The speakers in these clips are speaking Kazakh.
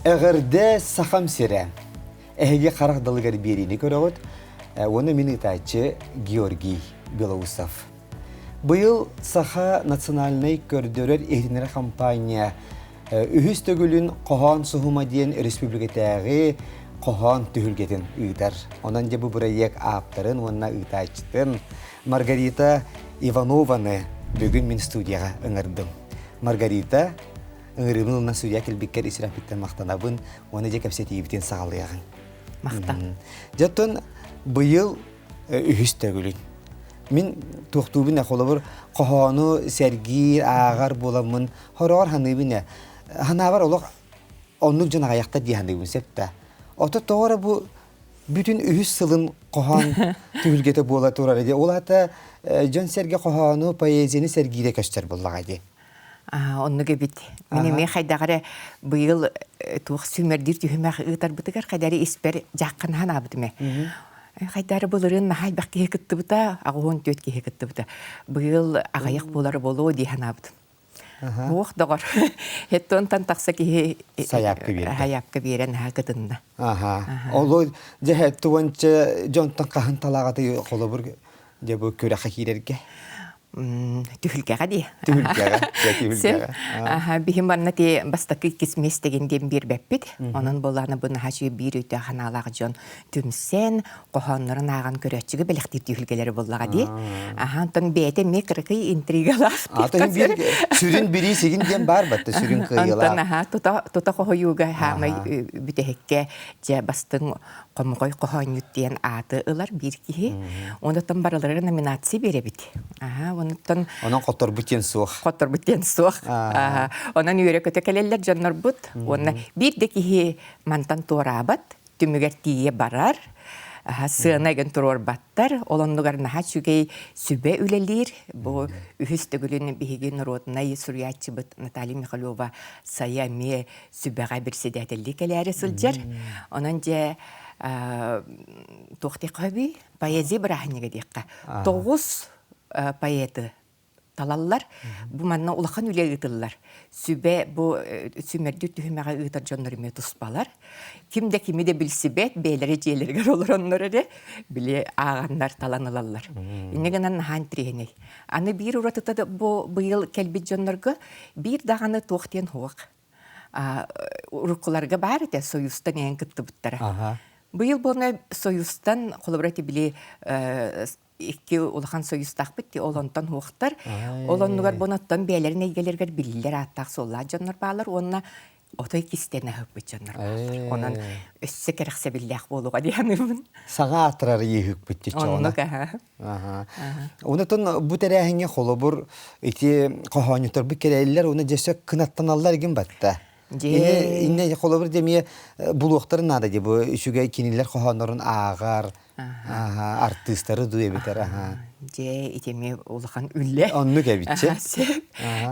Эғірді сақам сірі. Әйге қарақ далығар берені көріғыд, оны мен итачы Георгий Белоусов. Бұйыл Саха национальный көрдөрер ehtinere компания үхіс төгілін қоған сұхыма дейін республикатағы қоған түхілгетін ұйдар. Онан жабы бұрайек аптарын, онына ұйтачтын Маргарита Иванованы бүгін мен студияға ұңырдым. Маргарита ыңырымын онна студия келбеккер исірапиттен мақтанабын, оны жек әпсеті ебітен сағалыяғын. Мақта. Жаттын бұйыл үхіс төгілін. Мен тоқтубын ақылы бір қоғаны сәргер, ағар боламын, хорағар ханыбын. Ханабар олық онлық жан аяқта дейханыбын септі. Оты тоғыра бұл бүтін үхіс сылын қоған түгілгеті бола тұрар еді. Ол ата жан сәрге қоғаны поэзияны сәргейде көстер болаға еді. Онны көбіт. Менеме қайдағары бұйыл туық сүмердер түйімәқ ұйтар бұтығар қайдары еспер жақын хана бұтыме. Қайдары болырын нахай бақ кеге күтті бұта, ағуын төт кеге күтті бұта. Бұйыл ағаяқ болары болу дей хана бұтым. Оқ доғыр. Хеттон тантақса кеге хайапқа берен ғытынна. Олы жәхетті ончы жонтан қағын талағаты қолы бұр жабы көрі қақирерге? Түхілгеға дей. Түхілгеға. Бігім барна те бастақы кесмес дегенден бір бәппет. Оның болағына бұны хашығы бір өйті қаналағы жон түмсен, қоғанларын аған көрәтшігі біліқтер түхілгелері болаға дей. Антон бәйті ме қырқы интригалар. Сүрін бірі сегін ден бар бәтті сүрін қиылар. Антон тұта қоғыюға хамай бүтәхекке жа бастың қомғой қоған үттен аты ұлар бір кейі. Ондықтан баралары номинация бере біт. Онан қоттор бүттен суық. Қоттор бүттен суық. Онан үйері көті кәлелер жаннар бұд. Онна бір де кейі мантан туыра бат, түмігер тие барар. Сығынайгын тұрор баттар. Оланлығар наға чүгей сүбе үлелер. Бұл үхістігілін бігеген родына есүриятчы бұд Наталья Михайлова сая ме сүбеға бір седәтілі кәләрі сылжар. Онан же тоқти қаби поэзия бірахынеге дейққа. 9 поэты талалар, бұл манна улахан үле ұтылар. Сүбе бұл сүмерді түхімеға ұтар жонларыме тұспалар. Кімде кімі де білсі бәт, бәйлері жейлергер олар онлары біле ағандар таланылалар. Инегінен нахан треней. Аны бір ұратыта бұйыл кәлбет жонларға бір дағаны тоқтен хоқ. Ұрыққыларға бар әте союстан ең күтті бұттара. Бұйыл бұны союстан қолабыраты біле Икки улахан союстақ бітті, олонтан хуқтар. Олоннығар бұнаттан бәлерін әйгелергер білілер аттақ солла жаннар бағалар, онына отой кистені хүппіт жаннар бағалар. Онын өссі кәріқсе білләқ болуға дейінімін. Саға атырары ей хүппітті чоғына. Онытын бұт әрәхіңе қолы бұр, қоғанютар бұл керәлілер, оны жәсі күнаттан аллар еген бәтті. Инне қолы бұр демей бұлуқтарын ады де, бұл үшіге кенелер қоғанларын ағар, артистары дуе бетер. Же итеме улахан үлле. Онны кәбитче.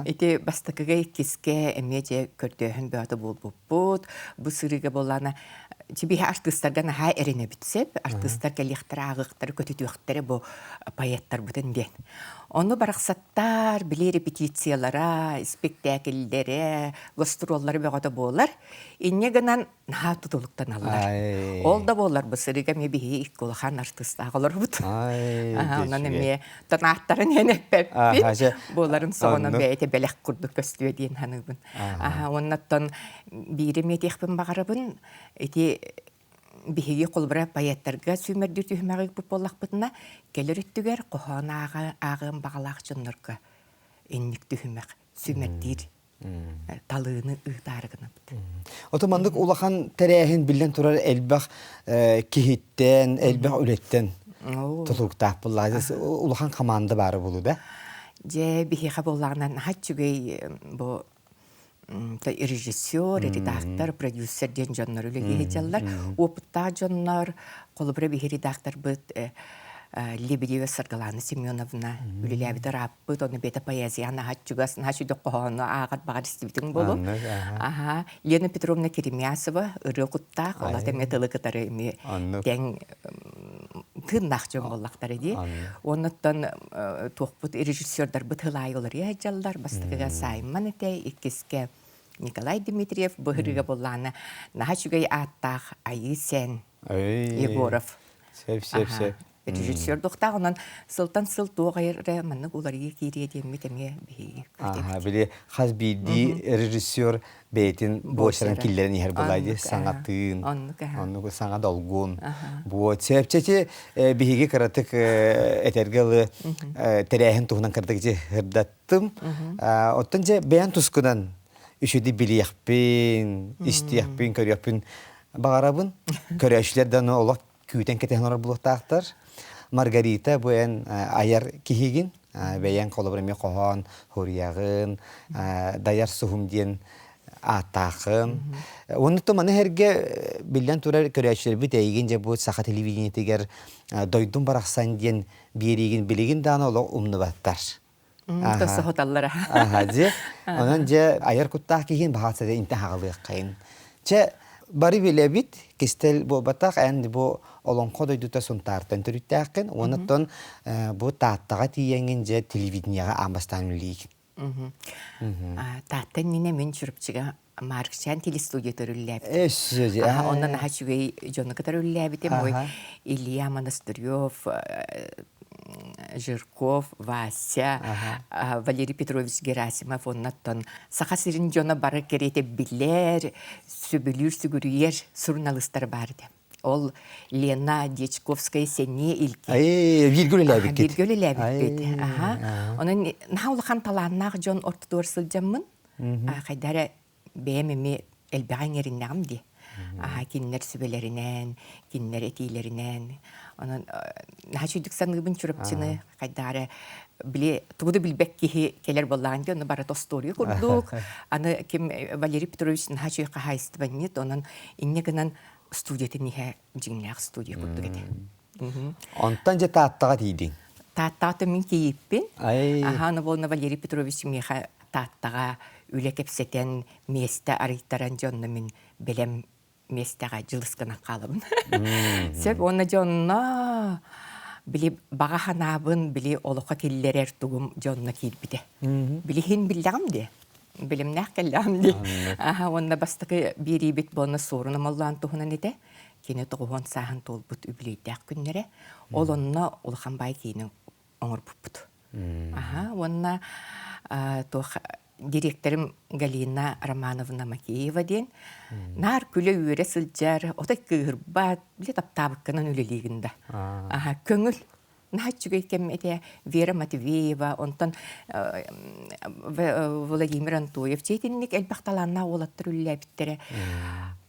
Ите бастықыға кеске әме же көрдеуін бөді бұл-бұл-бұл. Бұл сырыға болана. Жебе артисттардан аға әріне бітсеп, артисттар кәліқтары, ағықтары, көтетуқтары бұл поэттар бұдын ден. Оны барақсаттар, біле репетициялара, спектакльдері, гастроллары бөғады болар. Инне гынан наға тұтылықтан алар. Ол да болар, бұл сырыға ме бейі икколыған артист ағылар бұд. Онан әме тонақтарын әнек бәппет. Боларын соғынан бәйті бәләқ күрді көстуе дейін ханыбын. Оннаттан бейірі метекпін бағарыбын, биһиги қолбыра паяттарға сүймерді түйімәғі бұп болақ бұтына келер үттігер қоған ағын бағалақ жонларға еннік түйімәқ сүймердер талыны ұйтарығына бұд. Отымандық улахан тәрәхін білден тұрар әлбәқ кехеттен, әлбәқ үлеттен тұтылықтақ бұллайды. Улахан команда бары болу да? Же биһиға болағынан хат жүгей бұл режиссер, редактор, продюсер ден жоннар үліге жаллар. Опытта жоннар, қолыбыра бейі редактор бұд Лебедева Саргалана Семеновна үлілі раппыд, оны беті поэзияны хатчугасын, хатчуды қоғаны ағар бағар істебітің болу. Лена Петровна Керемясова, ұры құттақ, олаты металы қытары дәң тыннақ жон болақтары де. Оныттан тоқпыт режиссердар бұт ғылай олар ежалдар, бастықыға сайыман әте, еккеске Николай Дмитриев быһырыга болланы наһа чүгэй ааттаах Айы Сен Ой. Егоров. Сеп. Режиссер дохтаах онон сылтан сылтуоҕайра маннык уларыгы киирие диэмми темге биһиги. Били хазбиди режиссер бейтин бошаран киллерин ихер булайды Оннук, саңатын. оннук, Оннук саңа долгун. Бу сепчечи биһиги кыратык этергелы терехин туһунан кырдыгы хырдаттым. Оттон же бян тускунан үшүди билияхпин, истияхпин, көрөппин багарабын. Көрөшлерден олак күтен кетен булуктактар. Маргарита буен аяр кихигин, бәян колобрами кохон, хурьягын, даяр сухум диен атақын. Онытты маны herge билен турар көрәчләр бит әйген же бу саха телевидение тегер дойдун бараксан диен береген билеген даны оло умныбаттар. Тосы хоталлара. Же, онан же аяр куттақ кихин бахатса де инте хагылык кайын. Че бары биле бит кистел бу батак әнди бу олонқо дойдута сунтартан түрүттәкин, онуттан бу тааттага тиеңин же телевидениега амбастан үлейик. Тааттан мине мен чүрүпчүгө Маркчан телестудия төрүлләп. Сөзі. Ондан наһа чүгэй жонука төрүлләп ите мой Илья Монастырёв, Жирков, Вася, Валерий Петрович Герасимов, оннаттан саха сирин жона бары керете билер, сөбүлүр сүгүрүер журналисттар барды. Ол Лена Дечковская сене илки. Виргүл ләбик. Виргүл ләбик. Онын наулхан таланнақ жон ортодор сылжаммын. Қайдары бәймеме әлбәған еріннағым де. Киннер сүбелерінен, киннер этилерінен. Онын наға чүйдік санығыбын чүріпчіні қайдары біле туғыды білбәк кейі келер болағын де, оны бары тостория көрдік. Аны кем Валерий Петрович наға чүй қағайысты бәнет, оның иннегінен студияты неге жеңнәқ студия көрдік еді. Онтан же тааттаға дейдің? Тааттаға мен кейіппен. Аны болына Валерий Петрович меға тааттаға үлі кепсетен месті арыйттаран жонны мен білем местаға жылысқына қалыбын. Сеп, оны жонна біле баға ханабын, біле олыққа келілер тұғым жонна кейіппіде. Біле хин білдіғім де. Білімнәқ кәлләғім де. Онна бастықы бері бет болына сорына маллан тұғынан еді. Кені тұғуын сағын толбыт үбілейдәқ күннері. Ол онна олыған бай кейінің оңыр бұппыд. Онна директорым Галина Романовна Макеева ден. Нар күлі үйері сылжар, ота күйірбат, біле таптабыққынан өлелігінде. Көңіл. Нахачугай кеммете Вера Матвеева, онтан Владимир Антоев, чейтінник әлбақталанна олаттыр үлләбіттері.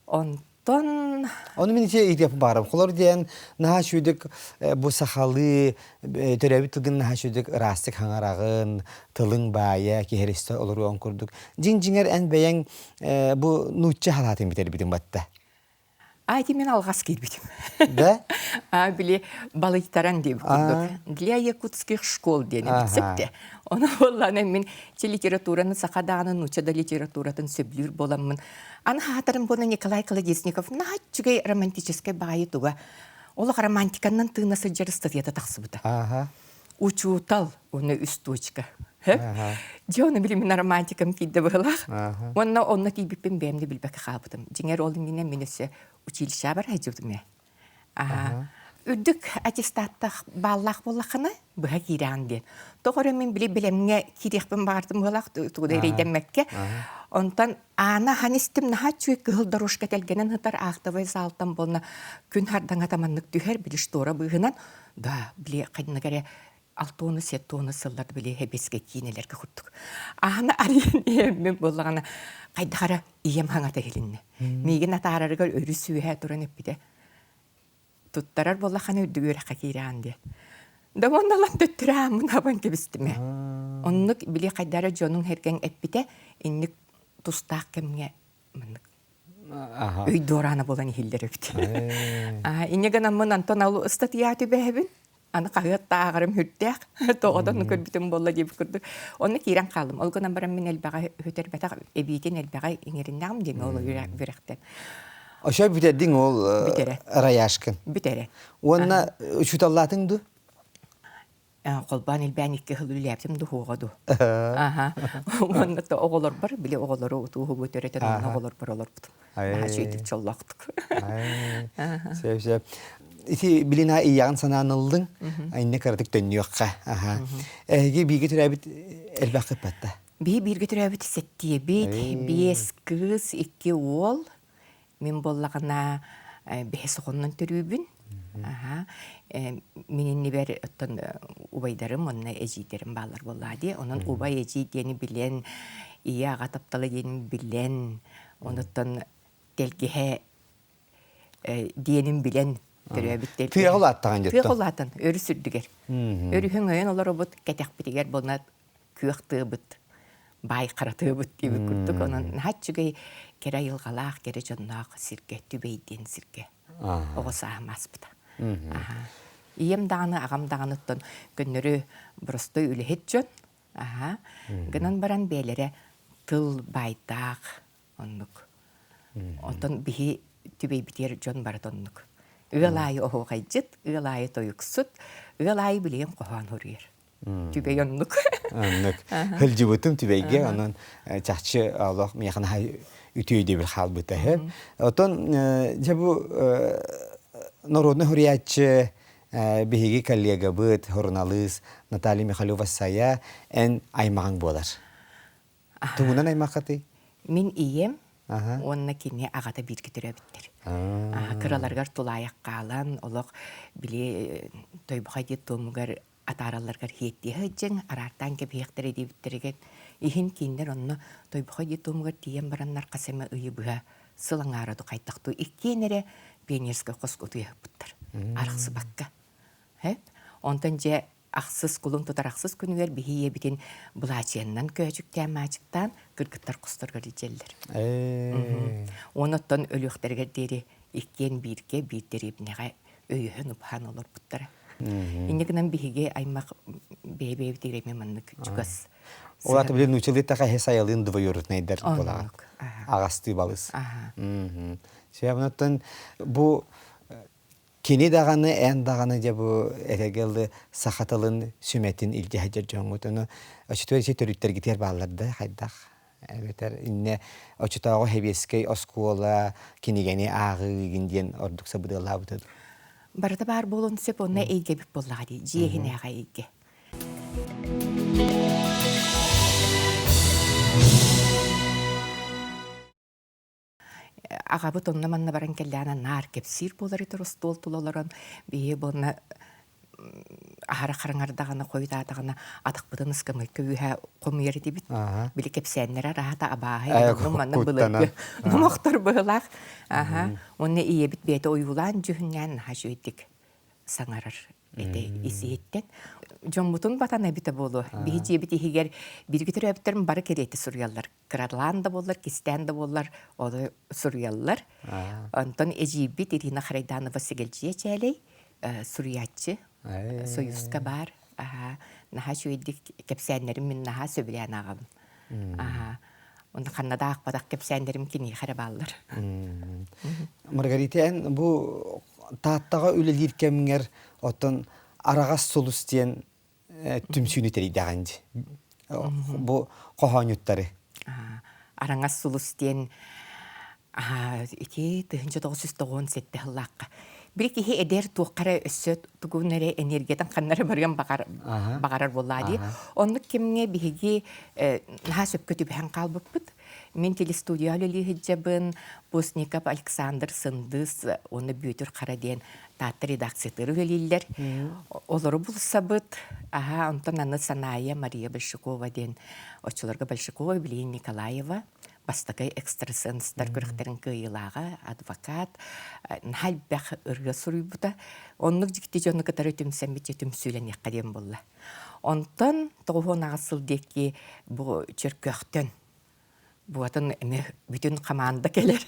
Онтан... Оны мен ете идеп барым. Қолар дейін нахачудық бұ сақалы төрәбі тұлғын нахачудық растық хаңарағын, тылың бая, кехересті олар оң көрдік. Жин-жинер ән бәйін бұ нұтчы халатын бітер бітім батта. Айти мен алғас келбедім. Да? Біле балыйтаран деп күрдік. Для якутских школ дені бітсіпті. Оны болғаны мен литератураны сақадағының ұчада литературатын сөблүр боламын. Аны хатырым бұны Николай Колодесников нағатчугай романтическай байы туға. Олық романтиканның тыңнасы жарыстық еді тақсы бұда. Учутал, оны үстучка. Жоны білі мен романтикам кейді бұғылақ. Онна кейбіппен бәмді білбәкі қалбыдым. Жеңер олың менен мен өсі училища бар әжудым я. Үрдік аттестаттақ баллақ болақына бұға кейраған ден. Тоғыры мен білемге кейрекпен бардым бұғылақ тұғыда рейден мәкке. Онтан ана ханистім наға чуй кығыл дорушка тәлгенен ғытар ақтавай салтан болына күн хардан атаманлық түйер біліш тора бұғынан. Да, біле қайдына алтоны, сеттоны сылларды біле хебеске кейінелерге құрттық. Ағына ариян емен болағына қайдағара ием хаңата келінне. Меген атарарығар өрі сүйе тұран өппіде. Тұттарар болағына үрді өріққа кейраған де. Да ондалан төттірі амын абан кебістіме. Оннық біле қайдара жонын hergen өппіде, иннік тұстақ кемге өйді ораны болан хиллер өпті. Иннеген амын Антон алу ыстатия түбәбін. Аны қағыт тағырым хүрттәк, тоғыдан көрбітім болла деп күрді. Оны кейран қалым. Ол күнан барам мен әлбәға өтер бәтақ, әбейтен әлбәға еңеріннағым деме ол өріқтен. Ошай бүтердің ол раяшкын? Бүтере. Онына үшіталлатыңды? Қолбан илбән икке хыл үләптім дұхуғаду. Онна да оғылар бар, біле оғылары ұтуғы көтеретен онна оғылар бар олар бұдым. Наға жөйтік чоллақтық. Сеп. Ити билина ияған сананылдың, айны кардык төннүөкка. Эге биге түрәбит элбақы патта. Би бирге түрәбит сеттие бит, бес кыз, икки ол, мен боллағына бес оғыннан түрүбін. Менен небер оттон убайдарым, онна эжидерим балар боллади. Онын убай эжи дени билен, ия аға тапталы дени билен, оныттон телгеhe диенин билен түрөбүттер. Тыягыл аттаған жетті. Тыягыл аттан, өрі сүрдігер. Өріхін өйін олар бұд, кәтек бітігер болна күйіқ тыыбыт, бай қара тыыбыт дейбі күрдік. Оның хатчыгай кері айылғалақ, кері жоннақ сірге, түбейден сірге. Оғысы ағымас бұда. Ием дағаны, ағам дағаны ұттан көннөрі бұрысты үлі хет жон. Гынан баран бәлері тыл байдақ, оннық. Онтан бігі түбей бітер жон барат оннық. Ыалайы оғай жыт, ыалайы тойықсыт, ыалайы білеген қоған өргер. Түбей оннық. Оннық. Хыл жыбытым түбейге, онын чақчы алақ мияқын хай үтейді бір қал бұта. Отон, жабу народный хуриятчы бігеге коллега бұд, хорналыз, Наталья Михайлова сая, ән аймағың болар. Туғынан аймақаты? Мен ием, онына кене ағата бірге түрәбіттер. Кыраларгар тулаяқ қалан, олық біле тойбұқай дет томығар атараларгар хетті ғыджың, арартан кеп еқтер едебіттереген. Ихин кейіндер онына тойбұқай дет томығар тиен бараннар қасама үйі бұға сылың арады қайтақты. Иккенері пионерскі қос көтуе бұттар. Арқсы баққа. Онтан же ақсыз құлың тұтар ақсыз күнігер бейе бітен бұлачияннан көйчіктен мачықтан кіргіттар құстырғыр желдер. Оныттан өліқтергер дері иккен бірге бірдер ебінеға өйіхін ұпхан олар бұттары. Инегінен бейге аймақ бейбейбі дереме мұнық жүгас. Олаты білен учылдеттаға хесайылын двоюрытнайдар болаған. Ағасты балыз. Себебінаттан бұл кені дағаны, ән дағаны де бұл әрегелді сақатылын сүметін илде әжер жоңғыт. Оны очетуәрсе төріттер кетер бағаларды қайдақ. Әлбетер, инне очетуағы хебескей оскуола кенегені ағы гінден ордықса бұдығыла бұтыды. Барыда бар болуын сөп, онына әйге біп болағады, жиегін әға әйге. Ағабыт онына манна баран кәлләна нар кепсир болар етір ұстол тұлаларан, бейе болна ахара қараңардағаны қойдағаны атық бұдан ұскамай көйіға қомер еді біт. Білі кепсәнлері рахата абағай, манна бұлығы, нұмақтар бұғылақ. Онына ие біт бәйті ойылан жүхінен хажу едік саңарар бәйті есі еттен. Жон бұтын батан әбіті болу. Бейі жебіті егер біргі түрі әбіттерім бары кереті сұрыялар. Қырарлан да болар, кестен да болар, оды сұрыялар. Онтан әжебіт Ирина Харайданова сегелжие чәлей, сұрыятчы, союзка бар. Наға шөйдік кепсәнлерім мен наға сөбілен ағабын. Онда қаннада ақпадақ кепсәнлерім кені қара балылар. Маргаритен, бұл тааттаға өлелер кеміңер отын арағас солыс дейін түмсүйіні тәрейдіғанды. Бұл қоғанюттары. Араңас солыс дейін 1997 ғылаққа. Бір кеге әдер туққара өссі тұғынары энергиядан қаннары барған бағарар болады. Оны кеміне бігі наға сөпкі түбіған қалбып бұд. Мен телестудиялы лихиджабын Постников Александр Сындыс, оны бөйтір қара дейін татты редакциятыры өлелер. Олары бұлса бұд. Онтан аны Саная Мария Большакова дейін, очыларға Большакова, Білейн Николаева, бастықай экстрасенстар көріқтерін күйілаға, адвокат, нәл бәқ ұрға сұрый бұда. Онлық жікті жоны қытары түмсәмбет түмсүйлен еққаден болла. Онтан тоғын ағасыл декі бұл жүркөқтен. Бұатын бүтін қаманда келер.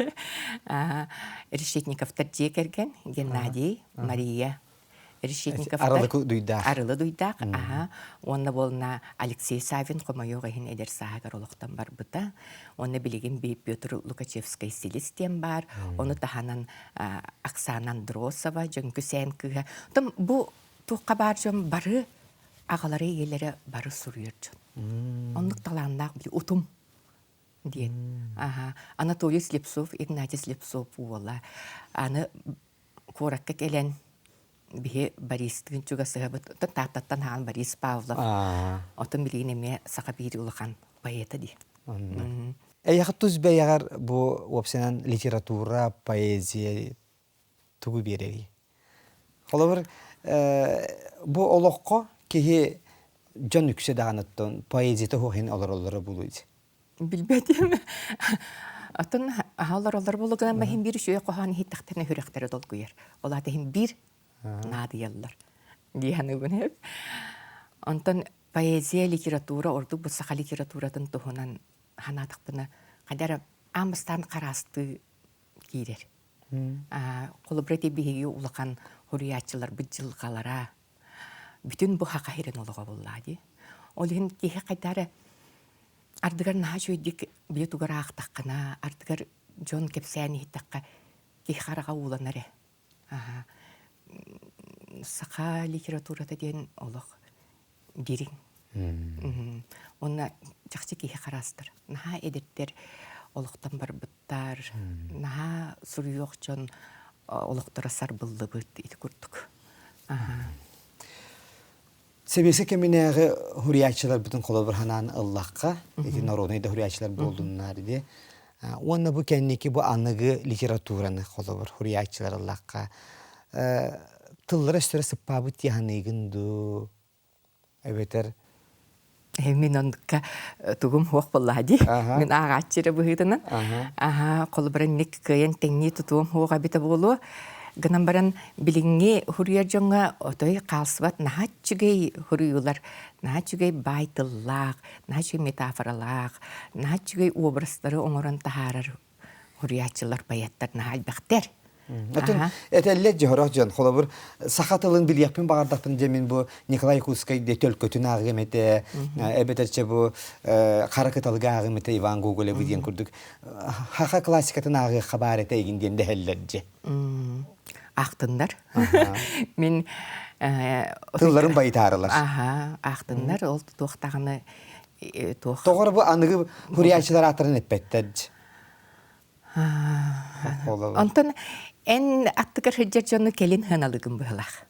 Решетниковтар жекерген, Геннадий, Мария Решетниковтар. Арылы дуйдақ. Онна болна Алексей Савин қомайоға хен әдер сағығар олықтан бар бұта. Онна білеген Петр Лукачевскай стилистен бар. Оны таханан Оксана Андросова, жон күсән кіға. Бұ тұққа бар жон бары ағалары егелері бары сұруер жон. Онлық таланнақ білі ұтым дейін. Анатолий Слепцов, Игнатий Слепцов уола. Аны коракка келен бихе Борис-тігін чугасыға бұд. Таттаттан хаан Борис Павлов. Отын білген еме сақа бейді ұлыған поэта дей. Яғы тұз бәйяғар бұл опсенан литература, поэзия түгі береги. Қолы бір бұл олыққа кеге жон үксе дағаныттың поэзияты хоқин олар-олары бұлыйды. Билбетим. Атын алар болган ба хим бир шөй кохан хиттактарына хүрәктәре дол куяр. Олар да хим бир надыяллар. Дияны гүнеп. Антан поэзия, литература, орду бу саха литературадан тухунан ханатык буна кадар амстан карасты кирер. Колобрети биһиги улакан хуриятчылар быжылгалара бүтүн бу хакайрын олого буллады. Олин кихе кайтары ардыгар наха чөйдік біле тугара ақтаққана, ардыгар жон кепсәні хиттаққа кейхараға уланары. Сақа литературата ден олық дерін. Онна жақсы кейхарастыр. Наха әдеттер олықтан бар бұттар, наха сұруйоқ жон олықтыра сар бұлды бұт, еті күрдік. Себесі кемінеғі хурiyatçılar bütün қолы бір ханан Allah'a, народныйда хурiyatçılar болдыңlar де. Онна bu kendiki bu anıgı literaturanı қолы бір huriyatçılar Allah'a. Tıllara üstüre sıppabıt yahanıygındu. Evetер. Мен ондыққа тұғым хоқ боллади. Мен ағатчыры бұғыдынан. Қолы бірін нек көйен тәңне тұтуым хоға біті болу. Гынан баран билинге хурия жоңга отой қалсыбат наха чүгей хуриюлар, наха чүгей байтыллақ, наха чүгей метафоралақ, наха чүгей образлары оңырын тахарар хуриячылар баяттар наха албақтар. Әтәлләт жохорох жон, қолы бір сақатылын білияқпен бағардақтын жемін бұл Николай Кускай детөл көтін ағымете, әбетәрче бұл қаракыталғы ағымете Иван Гоголя бұден күрдік. Хақа классикатын ағы қабар әті егінден дәхелләт же. Ақтындар. Мен... Тылларын байтарылар. Ақтындар, ол тоқтағыны... Тоғыр бұл анығы хурiyatçılar атырын әппеттәд. Онтон эн аттыкар хыджар жону келин хыналыгын быһылах.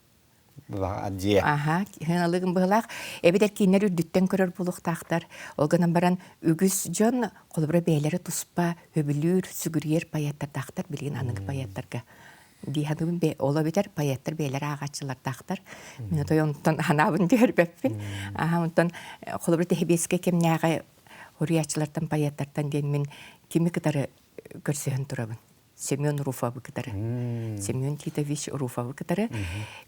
Адже. Хыналыгын быһылах. Эбидер кинер үрдүттен көрөр булуктактар. Олганан баран үгүс жон колбура бээлери туспа, хөбүлүр, сүгүрьер паяттар тактар билген аныгы паяттарга. Дихадым бе ола битер паяттар бээлери агачылар тактар. Мен той онтон ханабын дөрбеппин. Онтон колбура техбеске кемняга хурiyatçılarдан паяттардан ден мен кими кытары көрсөһөн турабын. Семен Руфовы кытары. Семен Титович Руфовы кытары.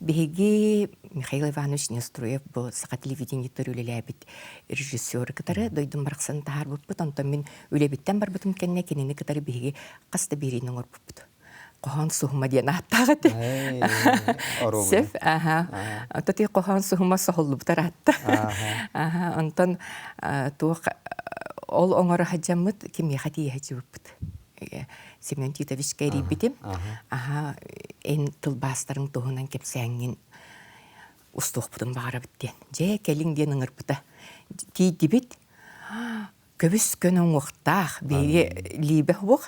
Беги Михаил Иванович Неструев бу сака телевидение төрүлелебит режиссер кытары. Дойдум бараксан таар буппут. Онтон мен үлебиттен бар бутум кенне кенени кытары беги каста беринин орпуппут. Кохан сухма диен аттагыты. Сеф, Онтон кохан сухма сохоллуптар атта. Онтон туак ол оңора хаджамыт ким яхати хаджыбыппыт. Семен Титович кайри битим. Эн тылбастарын туһунан кепсәңин устуқпытын бағара биттен. Же келин ден ыңырпыта. Тиді бит. Көбіс көн оңуқтақ. Бейге либе хуқ.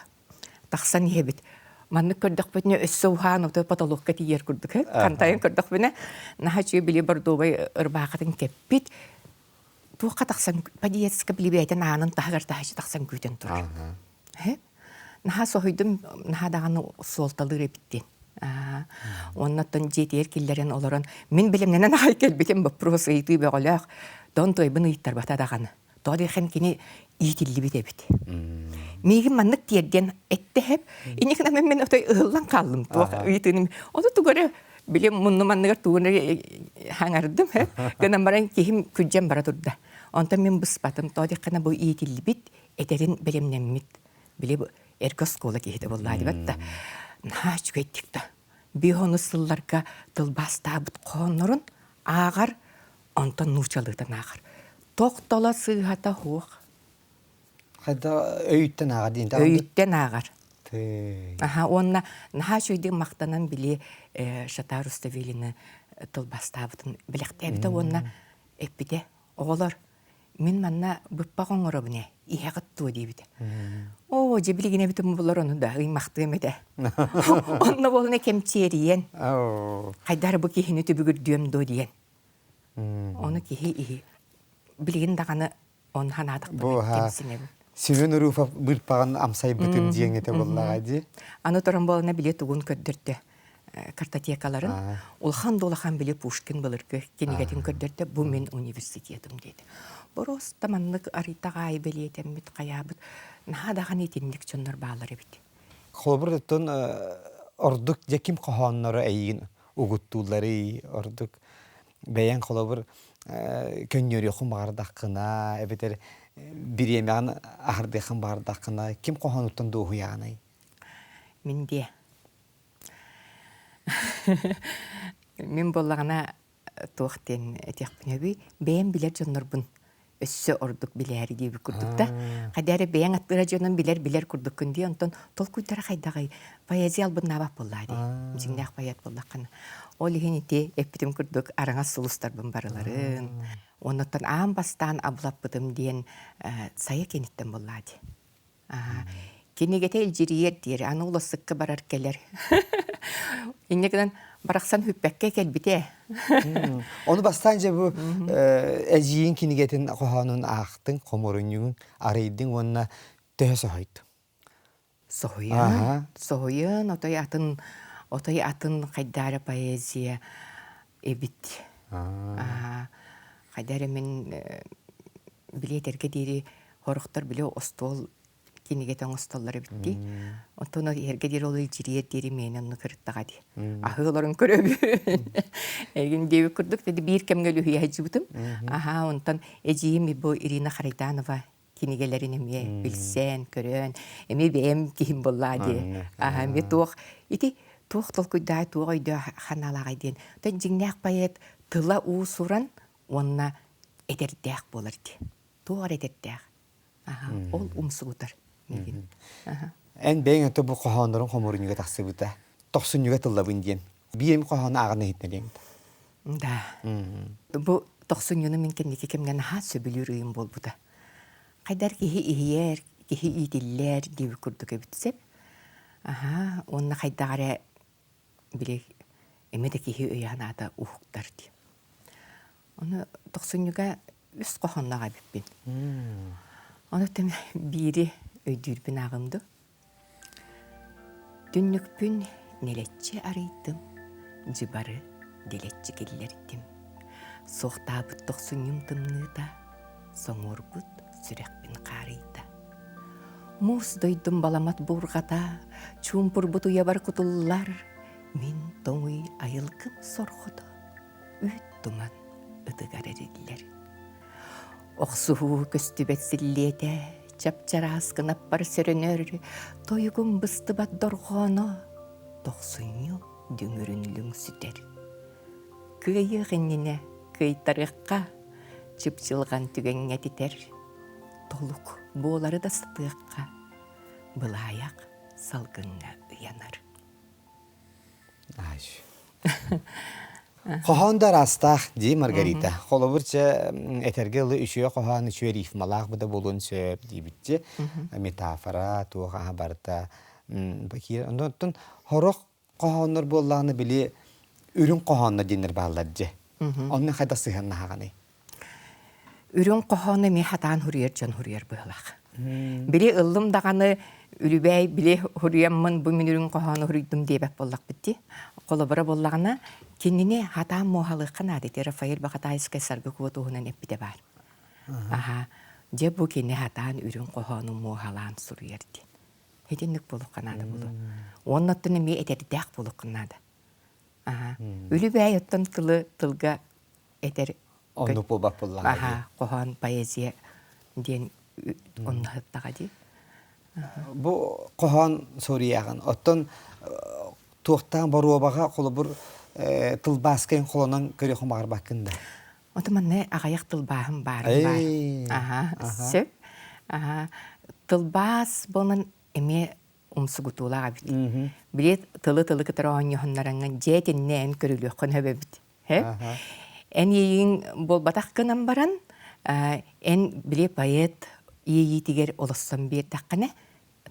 Тақсан ебит. Манны көрдік бітіне өссі ухан оты потолыққа тиер көрдік. Қантайын көрдік бітіне. Наха чүйе біле бір добай ұрбақытын кеппит. Туаққа тақсан падиетскі біле бәйтін анын тағыр тағышы тақсан көйтен тұр. Наха соғыдым, наха дағаны солталыр ебіттен. Оннаттан жетер келдерін оларын. Мен білімнен наха келбетен бұппырос ұйты бәғылақ. Дон тойбын ұйттар бата дағаны. Доғды екен кені иетілі бет ебіт. Мейгін маннық терден әтті әп. Инекін әмен мен өтой ұғылан қалым. Ұйтыным. Оны тұғыры білем мұнны маннығар тұғыны хаңардым. Гынан баран кейім күджен бара тұрды. Онтан мен бұспатым. Доғды екен бұл иетілі бет әдерін білімнен мет. Біле бұл эргос кола кейді болады бәтті. Наға жүгеттікті. Бейхоны сылларға тылбаста бұт қонырын ағар, онтан нұрчалығдан ағар. Тоқтала сығата хоқ. Қайда өйттен ағар дейін? Өйттен ағар. Онна наға жүгдің мақтанан біле Шатар Руставеліні тылбаста бұтын біліқті әбіті онна эппите оголор мен манна быппагон оробуне иягат туу дибите. О, жебилигине битим булар оны да ыймакты эмете. Онно болуна кемчериен. Кайдар бу кихини түбүгүр дөмдө диен. Оны кихи билигин даганы он ханадык Бу кемсине. Сүйөн уруфа бырпаган амсай бытын диеңете боллага ди. Аны торон болуна биле тугун көрдөртө. Картотекаларын улхан долахан биле Пушкин былыргы кенигетин көрдөртө бу мен университетим дейди. Борос таманнык аритага айбелетем бит каябыт. Нахадаган этинник чоннор баалар бит. Холбурдун ордук жеким кохоннору эйин угуттуулары ордук бәян холбур көннөрү бардакына эбетер биремян ахырдыхын бардакына ким кохонуттан доохуяны. Минде мен боллагана туохтен этекпинеби бэм билер жоннорбун өссө ордук билери диби курдукта. Кадары бэң аттыра жонун билер курдук күнди онтон толкуйтара кайдагай поэзия албын набап боллади. Жиңнак поэт боллаккана. Ол хинити эппитим курдук араңа сулустарбын барыларын. Онотон аам бастан аблаппытым диен сая кениттен боллади. Кенегете илжириер дир, аны уласыкка барар келер. Иннегден бараксан хүппекке келбите. Onu bastanca bu ejiyin kinigetin kohanun ahtın komorunun arıydın onunla töhese haydı. Soğuyun, otoy atın kaydara poeziya ebit. Kaydara men bileterge diri horuktar bile ostol kinigeten ostolları bitti. Ondan herge diri olu jiriyer diri meni onu kırıttaga di. Ahıların köröbü. Ergin devi kurduk dedi bir kemgeli hüyacı butum. Ondan eciyim bu Irina Kharidanova kinigelerin emiye bilsen, körön. Emi beğem kihim bolladı. Me tuğ. İti tuğ tolkuyda tuğ oydu hanalağa diyen. Ondan jingnak bayet tıla uğ suran onna ederdek bolardı. Tuğ ederdek. Ol umsugutar. En beğen öte bu kohanların komorunun taksı bu da. Toksun yüge tıllabın diyen. Birim kohanı ağına hitnediyen. Da. Bu toksun yüge min kendiki kemgen ha söbülürüyüm bol bu da. Kaydar kihi ihiyer, kihi idiller diye kurduk ebitsep. Onna kaydara bile emede kihi öyana da uhuktar diye. Onu toksun yüge üst kohanlığa bippin. Onu tem biri öydürbün ağımdı. Dünnükpün neletçi arıydım. Cıbarı deletçi gellerdim. Soğtabıt toksun yumdımlığı da. Soğurbut sürekbin qarıydı. Mus doydum balamat burgada. Çumpur butu yabar kutullar. Min toңuy ayılgım sorğudu. Üt duman ıdıgar eriller. Oqsuhu köstübet silliyete, çapçaras kınappar sörönör, toyugum bıstıbat dorğonu, toqsunyu düngürünlüң süter. Kıyı gennine, kıytarıqqa, çıpçılgan tügenge titer, toluk boğları da sıtıqqa, bılayak salgınna uyanar. Kohan da rastaq di Margarita. Xoloburca etergeli üçüye kohan üçüye rifmalaq bu da bolun söp di bitçi. Metafora tuğa barta bakir. Ondan horok kohanlar bollağını bili ürün kohanlar denir ballarca. Onun hayda sıhhanna hağani. Ürün kohanı mi hatan huriyar can huriyar bığlaq. Bili ıllım dağını ülübey bili huriyamın bu min ürün kohanı huriydim deyip bollaq bitti. Kolabora bollağına kendine hatan muhalıqın adeti Rafael Bakatayskay sargı kuvutuğunan epide var. Je bu kendi hatan ürün kohanı muhalan suruyardı. Hedinlik buluqan adı bulu. Onun attını mi eteri dek buluqan adı. Ülübey ottan tılga eter Onu bu bak bollağın. Kohan poeziya diyen onu hıttağı di. Bu kohan soruyağın. Ottan tuğtan baruğa bağa kolabur tılbasken kolonan körüğüm ağır bakında. Otoman ne ağayak tılbağım barım var. Söp. Tılbas bunun eme umsugutula abit. Bile tılı kıtara on yohunlarından jetin ne en körülüğün hebebit. эн ийин болбатах кынан баран, эн биле поэт ийитигер олоссон бир таққана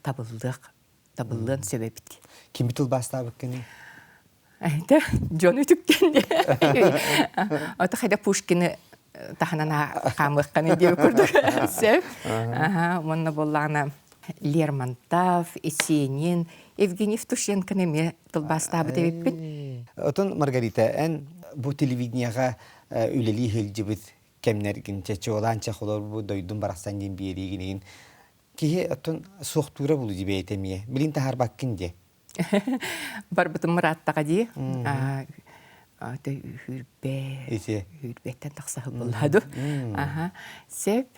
табыллыын сөбөбит. Ким битул бастабык кені? Айта, Джон үтүккенде. Ото хайда Пушкины таханана камыкканы деп көрдүк. Сөп. Монна боллана Лермонтов, Есенин, Евгений Евтушенко неме тылбастабы дебеппин. Отон Маргарита, эн бу телевиденияға үлели хилжибит кемнергинче чооланча холор бу дойдун бараксан ден биеригинин. Кихи отон соқтура булу дебе этемие. Билин тахар баккинде. Барбытым мұраттаға ди. Хүрбеттен тақсағы болады. Сөп,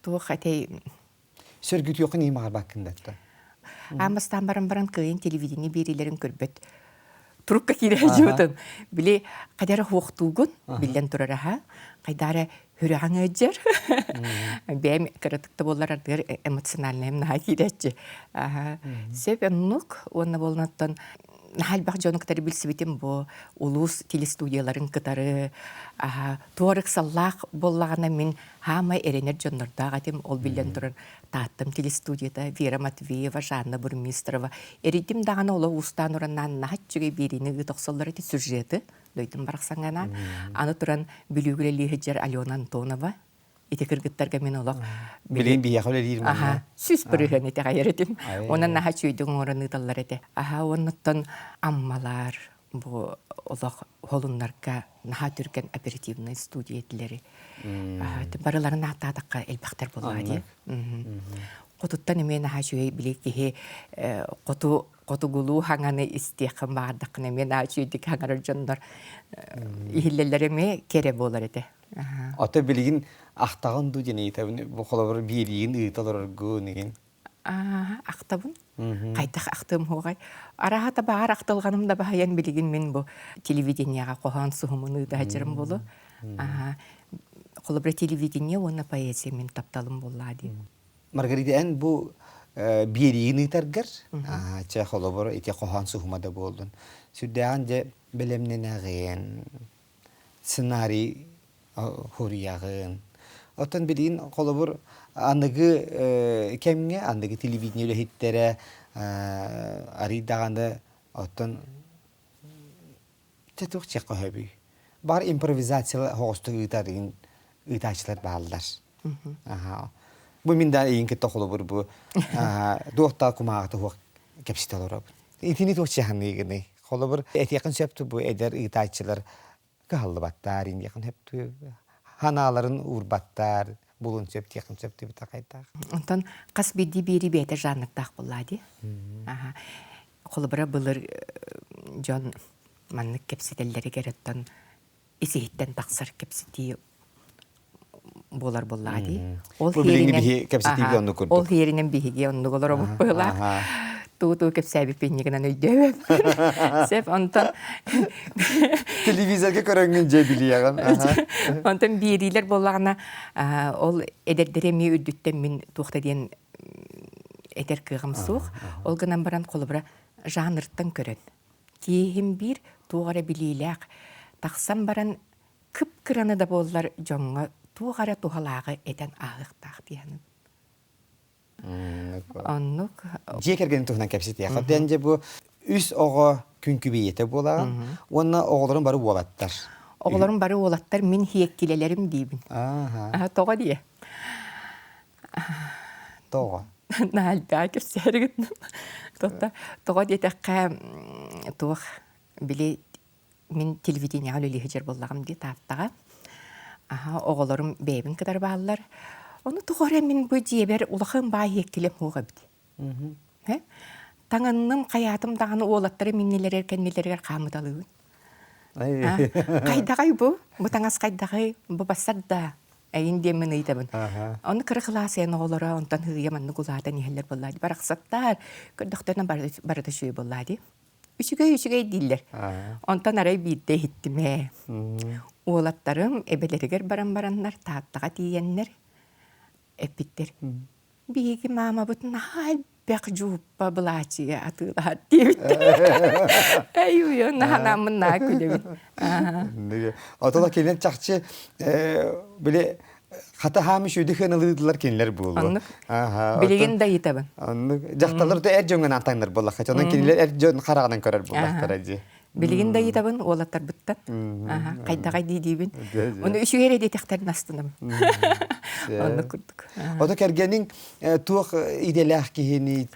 туық әтей... Сөргіт yoqын имағар баккиндатты. Амастан баран күйін телевидение берилерін көрбет. Турукка кире жутын. Биле қадары хоқтуғын, билен тұрараға, қайдары хүріған өджер. Бәм кіратықта болар ардығыр эмоциональным наға киретші. Сөп, әннұқ, оны болнаттан Нахал бақ жоны кітары білсібетім бұл улус телестудияларын кітары туарық саллақ боллағына мен хама эренер жонлардағы дем ол білден тұрын таттым телестудияда Вера Матвеева, Жанна Бурмистрова. Эритім дағаны олы ұстан ұраннан нахат жүге берені ұтықсалары те сюжеті дөйтім барақсаңғана. Аны тұран бүлігілі хеджер Алена Антонова. Ити кыргыттарга мен олақ. Билен бияқыл әрейір мәне. Сүз бірігін еті қайыр етім. Онан наға чөйдің орын ұталар еті. Оннаттан аммалар, бұл олақ холынларға наға түрген оперативный студия етілері. Барыларын аттадыққа әлбақтар болады. Қотуттан еме наға чөй білек кеге қоту гулу хаңаны істеқін бағардақын еме наға чөйдік хаңарыр жондар ихиллелеріме кере болар еті. Ата билигин ақтағын ду дене етабын, бұл қолабыр биелігін ұйталар өргу неген. Ақтабын? Қайтақ ақтым хоғай. Арағата бағар ақталғаным да бағаян білігін мен бұл телевиденияға қоған сұғымын ұйда әжірім болу. Қолабыр телевидение, оны поэзия мен тапталым болады. Маргарита, ән бұл биелігін ұйтарғыр? Ча қолабыр ете қоған сұғымада болдың. Сүрдәған де білімнен ағын, сценарий хорияғын. Оттан білейін қолабыр анығы кәмге, анығы телевидение өліхеттері аридағанды оттан тәтуқ чеққа хөбі. Бар импровизациялы хоғысты ұйтарығын ұйтачылар бағалдар. Бұл мен да ең кетті қолабыр бұл дуақта құмағаты хоқ кәпсіті олар. Итini туқ чеқын егіні. Қолабыр әтеқін сөпті бұл әдер ұйтачылар Калlı battar, yakın hep hanaların urbattar, bulun söp, yakın söp diye takaytar. Ondan kas bedi biri bete janlıktaq bulladı. Kolubara bulur John manlık kepsitelleri gerettan isihitten taksar kepsiti bolar bulladı. Ol yerinin bihigi onu olur o bullar. Tuğ kepsebi pinniğinden öydüğüm. Sep ondan... Televizörge köröngünce biliyorum. Ondan biriler bollağına ol ederderemi üddütten min tuğda diyen eder kığım soğuk. Ol gınan baran kolubra janrıttan körön. Kihim bir tuğara biliylek. Taqsam baran kıp kıranı da bollar jonga tuğara tuğalağı eden ağıqtaq diyenim. Annuk. Jekergen tuhnan kapsiti ya. Dence bu üs oğa künkübiyete bolan. Onna oğların barı bolattar. Oğların barı bolattar min hiyekkilelerim diyibin. Toğa diye. Toğa. Nahal dağır sergittim. Toğa diye teqqa tuğ bile min televideniya ölü hicer bollağım diye tattağa. Oğlarım beybin kadar bağlılar. Onu tuğara min bu diyeber ulağın bağı yekkilem hoğa bidi. Tağınım, qayatım dağını oğlatları minneler erkenmeler qamıdalığın. Qaydağay bu. Bu tağız qaydağay bu basar da. Ayın demin ıytabın. Onu kırıqlasayan oğlara ondan hıyamanlı guladan yeheller bolladı. Baraqsattar kırdıqlarına barada şöy bolladı. Üçügey diller. Ondan aray bir de hittime. Oğlatlarım ebeleriger baranlar tattağa diyenler. Epitler. Bigi mama butun hal Үппек жууппа былачы атылар дейбит. Ай уйо наханамын на күлебит. Отола келен чакчы биле хата хамыш үдүхөн алыдылар кенлер болу. Оннук билеген да итабын. Оннук жакталар да эржөңгөн антаңдар болла. Хачанан кенлер эржөн карагынан көрөр боллактар аҗи. Билеген да итабын олаттар буттан. Кайдагай дийбин. Уну үшүгере детектер астынам. Онну күрдүк. Ото кергенин туох иделах кихини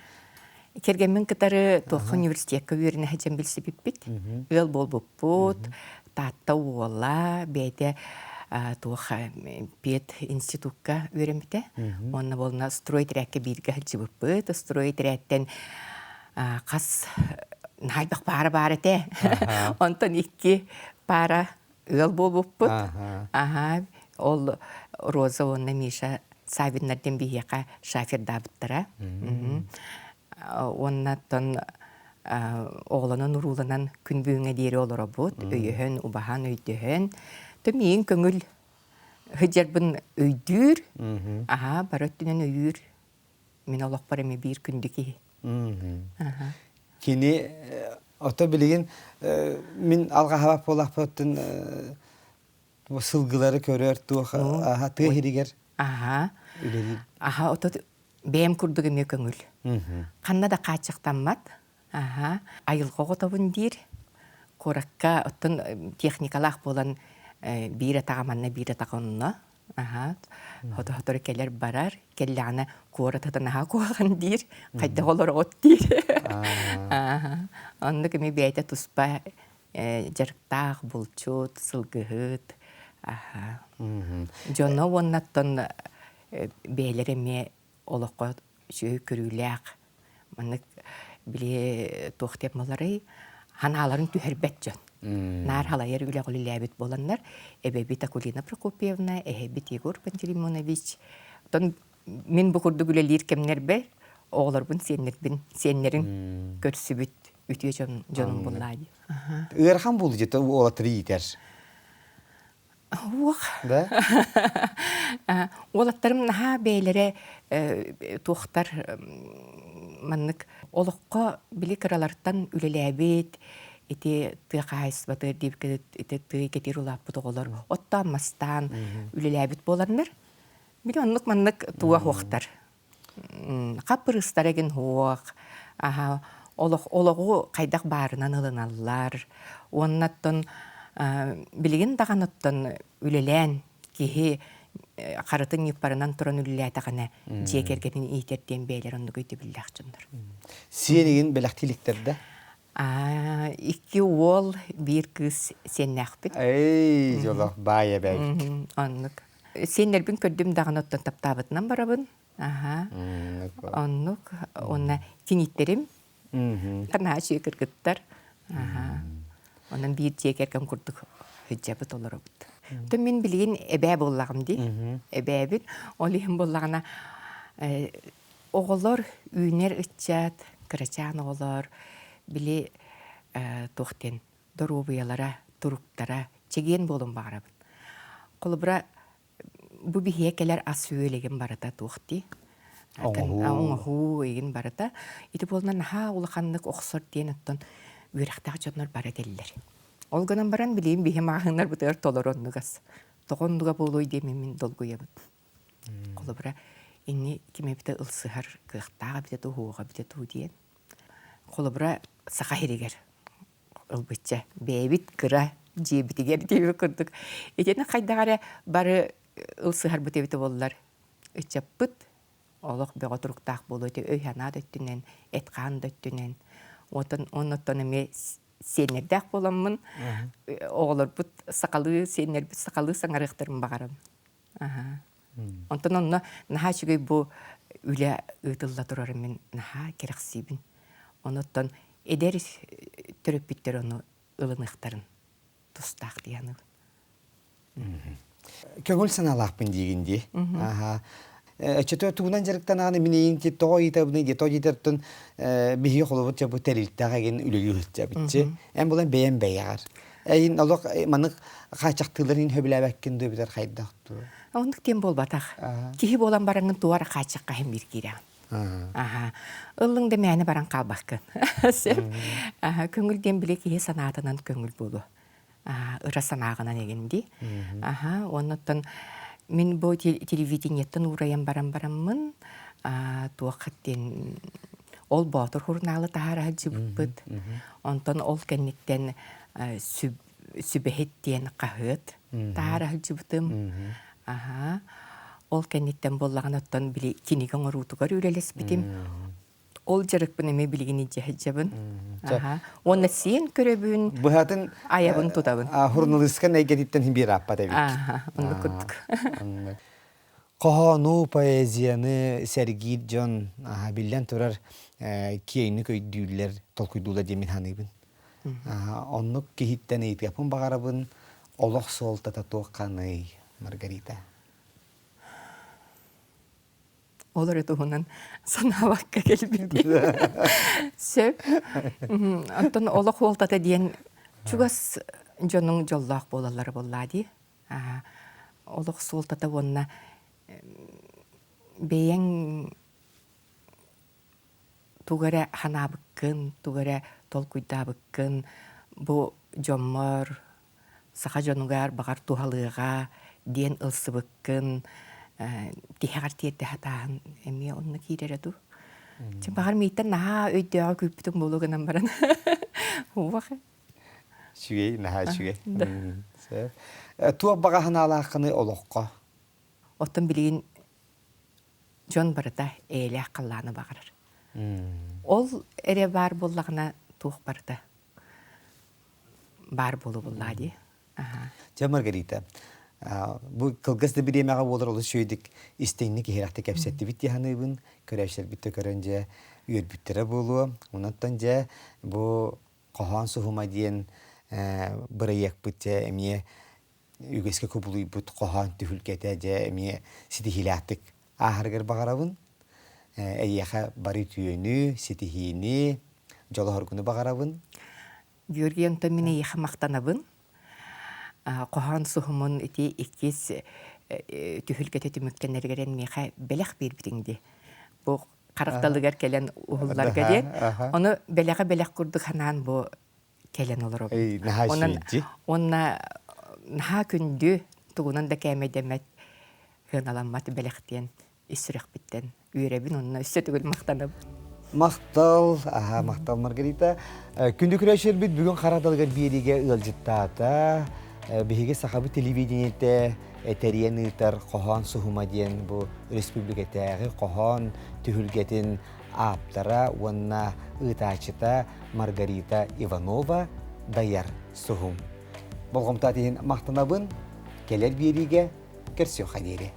Кергенмен кытары Туох университетке үйрене хачан билсе биппит. Ыл болбуппут, татта уола, бейте Туох пет институтка үйренбите. Онна болна стройтрекке бирге хачыбыппыт, стройтректен қас найбақ бары те. Онтон икки пара ыл болбуппут. Ол Роза онна Миша Савиннарден бияқа шафер дабыттара. Оннаттан оғланан уруланан күн бүйіңе дейірі олар бұд, өйіхін, убахан өйдіхін. Төмейін көңіл хүджарбын өйдір, бар өттінен өйір. Мен олақ бар әме бір күндікі. Кені ото білеген мен алға хабап олақ бұттын сылғылары көрер туық тұғы херігер. Ото бәйім күрдігі ме көңіл. Қанна да қачықтанмат. Айылға ғотабын дейір. Коракка оттын техникалақ болан бейірі тағаманна бейірі тағанына. Хоты-хоты келер барар. Келі ана қуаратадан аға қуаған дейір. Қайда олар от дейір. Онды көме бәйті тұспа жарықтақ, бұлчут, сылғығыт. Жоны оннаттан бәйлеріме олыққа жөй көріләқ. Мұнық біле тоқтеп малары ханаларын түхербет жон. Нар халайыр үлі қолы ләбет боланлар. Әбәбет Акулина Прокопьевна, әбәбет Егор Пантелеймонович. Мен бұқырды күлелер кемнер бәр, оғылар бұн сенлерін көрсібіт үтіе жоным болайды. Үрхан болды жеті олатыры етер. Ух. Да? Олаттарым наха бәйлері тоқтар маннык олыққа білі кыраларттан үлеләбет, ете тұйқа айсыбатыр дейіп ете тұй кетер ұлап бұты олар. Оттан мастан үлеләбет боларындар. Білі онлық маннык туақ оқтар. Қапырыстар еген оқ. Олығы қайдақ барынан ылыналар. Оннаттан билеген дағаныттан үлелән кеге қарытын епарынан тұран үлелә тағана жекергенін итерден бәйлер онды көйті білі ақчындар. Сенеген біліқтеліктерді? Икі ол бір кыз сен нәқпет. Эй, жолақ, бая бәйік. Онлық. Сенлербін көрдім дағаныттан таптабытынан барабын. Онлық. Онна кенеттерім. Қана шекіргіттар. Онан бір жекерген күрдік хүджабыт олар өбіт. Төн мен білген әбәй болағым дей. Әбәйбін. Олығын болағына оғылар үйнер үтчат, кірачан оғылар, біле тоқтен дұрубыялара, тұруқтара, чеген болын бағарабын. Қолы бұра бұ біге келер ас өйлеген барата тоқти. Оңғу еген барата. Иті болынан ха олықанлық оқсыр дейін ұттан үйрақтағы жонлар бара келілер. Олғанан баран білейін бейім ағынлар бұтығыр толыр онлығас. Тоғындыға болуй деймін мен долгуя бұд. Қолы бұра, енне кеме біті ұлсығар қықтаға біті тұғуға біті тұғы дейін. Қолы бұра сақа херегер. Ұлбытча, бәйбіт қыра жебітігер дейбі күрдік. Етені қайдағары бары ұлсығар бұты біті болылар. Үтчап бұд, олық бәға тұрықтақ болуйды, өйхана дөттінен, әтқан дөттінен. Оннаттан әме сенердәк боламын, оғылар бұд сақалы, сенер бұд сақалы саңарықтарым бағарым. Онтан онна наха жүгей бұ үлі ұйтылда тұрарым мен наха керексейбін. Оннаттан әдер түріп біттер оны ылынықтарын тұстақ дейяны. Көңіл саналақпын дегенде. Чөтө тугунан жарыктан аны минейин ки той итабыны ди той итертен бихи холобут жабы терилтаген үлүлүт жабытчы. Эм булан бейен бейяр. Эйин алок манык качактыларын хөбүләбәккен дөбүтер хайдакту. Ондук тем болбатак. Кихи болан бараңын туара качакка хем бир киря. Аха. Ыллың да мәне баран калбаккын. Аха, көңүлден биле кие санаатынан көңүл болу. Ыра санаагынан эгенди. Аха, оннотон мен бу телевидениеттен ураян бараммын. Туакаттен ол батыр хурнаалы тахара жибыт. Онтон ол кенниттен сүбехеттен кахыт тахара жибытым. Аха. Ол кенниттен боллаган оттон били киниген орутугар үрелес битим. Ол жарыкпын эме билигини жахжабын. Аха. Онна сен көрөбүн. Бухатын Аябын тутабын. Хурналыскан әйгәдиттен бир аппа дебит. Аха, онны күттүк. Кохону поэзияны Сергей Джон билен турар кейни көйдүллер толкуйдула демин ханыбын. Оннук кихиттен эйткәпен багарабын олох солта татуакканы Маргарита. Олар этуһунан санабакка келбити. Сөп. Антон олох олтата диен чугас жонун жоллах болалары боллади. Олох солтата вонна бейен тугара ханабыккын, тугара толкуйдабыккын, бу жоммор саха жонугар багар тухалыга диен ылсыбыккын, тихагар тиетте хатаан эми онны киререду. Чим багар миттен наха өйдөөгө күптүн болгонан баран. Уwaxe. Шүгей, наха шүгей. Туа бага ханалаакканы олокко. Оттон билигин жон барыта эле калланы багарар. Ол эре бар боллагына тух барыта. Бар болу боллади. Жа Маргарита, бу кылгызды бир эмеге болор олу шөйдик истеңни кихеракты кепсетти бит яханыбын, көрөшөр битте көрөнжө үйөрбүттере болуу. Онуттан же бу кохан сухума диен бырыяк битте эмие үгеске көбулуй бут кохан түһүлкете же эмие ситихилаттык ахаргар багарабын. Эйяха бары түйөнү, ситихини, жоло хоргуну багарабын. Георгием томине яха мактанабын. Кохан сухумун ити иккис түһүлкете түмүккенергерен меха белек бирбитиңди. Бу каракталыгар келен ухулларга ден. Оны белеге белек курдук ханан бу келен олор. Онна наха күндү тугунан да кемедемет хыналаммат белектен исрек биттен үйребин онна үстө түгүл мактанып. Мактал Маргарита. Күндү күрөшөр бит бүгүн карадалгар бириге ылжыттаата. Биһиге сахабы телевидениете этериенитер кохан сухума диен бу республикатагы кохан түһүлгетин аптара уонна ытачыта Маргарита Иванова даяр сухум. Болгомтатин мактанабын келер бириге керсио хадире.